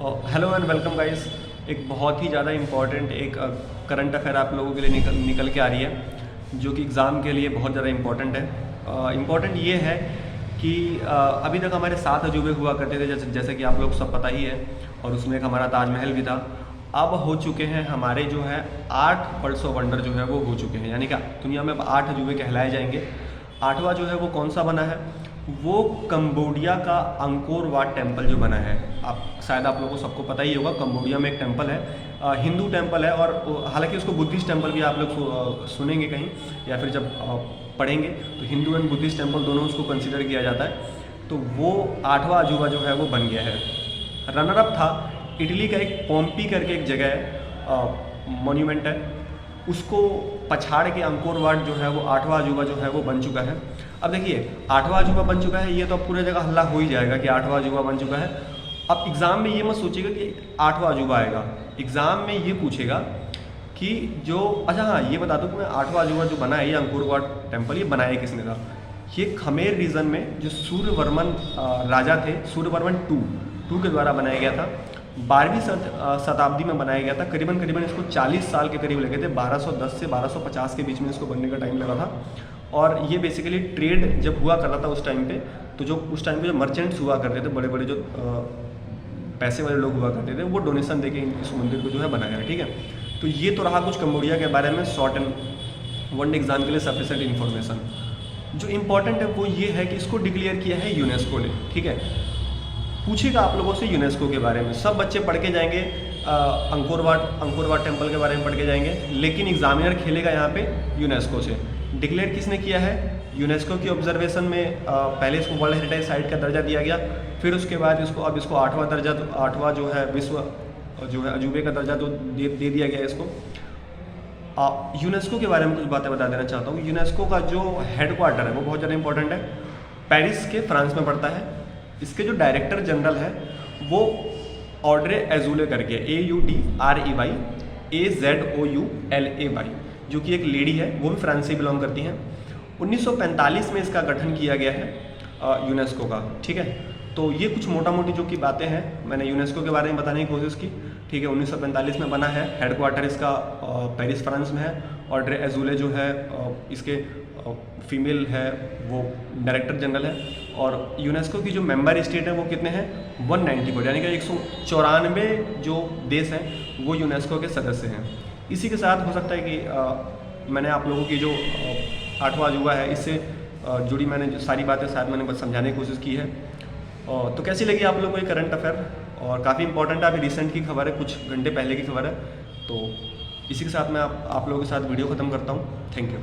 Hello and welcome guys. एक बहुत ही ज़्यादा इम्पॉर्टेंट एक करंट अफेयर आप लोगों के लिए निकल के आ रही है, जो कि एग्ज़ाम के लिए बहुत ज़्यादा इम्पॉर्टेंट है। इम्पॉर्टेंट ये है कि अभी तक हमारे 7 अजूबे हुआ करते थे, जैसे कि आप लोग सब पता ही है, और उसमें एक हमारा ताजमहल भी था। अब हो चुके हैं हमारे जो है 8 वर्ल्ड्स ऑफ वंडर जो है वो हो चुके हैं, यानी कि दुनिया में अब 8 अजूबे कहलाए जाएंगे। 8वां जो है वो कौन सा बना है? वो कंबोडिया का अंकोर वाट टेम्पल जो बना है। शायद आप लोगों को सबको पता ही होगा, कंबोडिया में एक टेम्पल है, हिंदू टेम्पल है, और हालांकि उसको बुद्धिस्ट टेम्पल भी आप लोग सुनेंगे कहीं, या फिर जब पढ़ेंगे तो हिंदू एंड बुद्धिस्ट टेम्पल दोनों उसको कंसिडर किया जाता है। तो वो 8वां अजूबा जो है वो बन गया है। रनर अप था इटली का एक पोम्पी करके एक जगह है, मॉन्यूमेंट है, उसको पछाड़ के अंकोर वाट जो है वो 8वां अजूबा जो है वो बन चुका है। अब देखिए 8वां अजूबा बन चुका है, ये तो अब पूरे जगह हल्ला हो ही जाएगा कि 8वां अजूबा बन चुका है। अब एग्ज़ाम में ये मत सोचिएगा कि 8वां अजूबा आएगा, एग्ज़ाम में ये पूछेगा कि जो अच्छा हाँ ये बता दूँ कि मैं 8वां अजूबा जो बना है ये अंकोर वाट टेम्पल, ये बनाया किसने था? ये खमेर रीजन में जो सूर्यवर्मन राजा थे, सूर्यवर्मन टू के द्वारा बनाया गया था। 12वीं शताब्दी में बनाया गया था। करीबन इसको 40 साल के करीब लगे थे, 1210 से 1250 के बीच में इसको बनने का टाइम लगा था। और ये बेसिकली ट्रेड जब हुआ करता था उस टाइम पे, तो जो उस टाइम पे जो मर्चेंट्स हुआ करते थे, बड़े बड़े जो पैसे वाले लोग हुआ करते थे, वो डोनेशन देके इस मंदिर को जो है बनाया है। ठीक है, तो ये तो रहा कुछ कंबोडिया के बारे में शॉर्ट एंड वन एग्जाम के लिए सफिशिएंट इन्फॉर्मेशन। जो इम्पोर्टेंट है वो ये है कि इसको डिक्लेयर किया है यूनेस्को ने। ठीक है, पूछेगा आप लोगों से यूनेस्को के बारे में, सब बच्चे पढ़ के जाएंगे, अंकोर वाट टेम्पल के बारे में पढ़ के जाएंगे, लेकिन एग्जामिनर खेलेगा यहाँ पे यूनेस्को से। डिक्लेयर किसने किया है? यूनेस्को की ऑब्जर्वेशन में पहले इसको वर्ल्ड हेरिटेज साइट का दर्जा दिया गया, फिर उसके बाद इसको 8वां दर्जा, 8वां जो है विश्व जो है अजूबे का दर्जा तो दे दिया गया इसको। यूनेस्को के बारे में कुछ बातें बता देना चाहता हूँ। यूनेस्को का जो हेडक्वार्टर है वो बहुत ज़्यादा इंपॉर्टेंट है, पेरिस के फ्रांस में पड़ता है। इसके जो डायरेक्टर जनरल है वो ऑड्रे एजुले करके, AUDREY जो कि एक लेडी है, वो भी फ्रांस से बिलोंग करती हैं। 1945 में इसका गठन किया गया है यूनेस्को का। ठीक है, तो ये कुछ मोटा मोटी जो की बातें हैं मैंने यूनेस्को के बारे में बताने की कोशिश की। ठीक है, 1945 में बना है, हेडक्वार्टर इसका पेरिस फ्रांस में है। ऑड्रे एजुले जो है इसके फीमेल है, वो डायरेक्टर जनरल है। और यूनेस्को की जो मेंबर स्टेट है वो कितने हैं? 194, यानी कि 194 जो देश हैं वो यूनेस्को के सदस्य हैं। इसी के साथ हो सकता है कि मैंने आप लोगों की जो 8वां अजूबा है इससे जुड़ी मैंने जो सारी बातें शायद मैंने बस समझाने की कोशिश की है। तो कैसी लगी आप लोगों को ये करंट अफेयर? और काफ़ी इंपॉर्टेंट है, अभी रिसेंट की खबर है, कुछ घंटे पहले की खबर है। तो इसी के साथ मैं आप लोगों के साथ वीडियो ख़त्म करता हूँ। Thank you.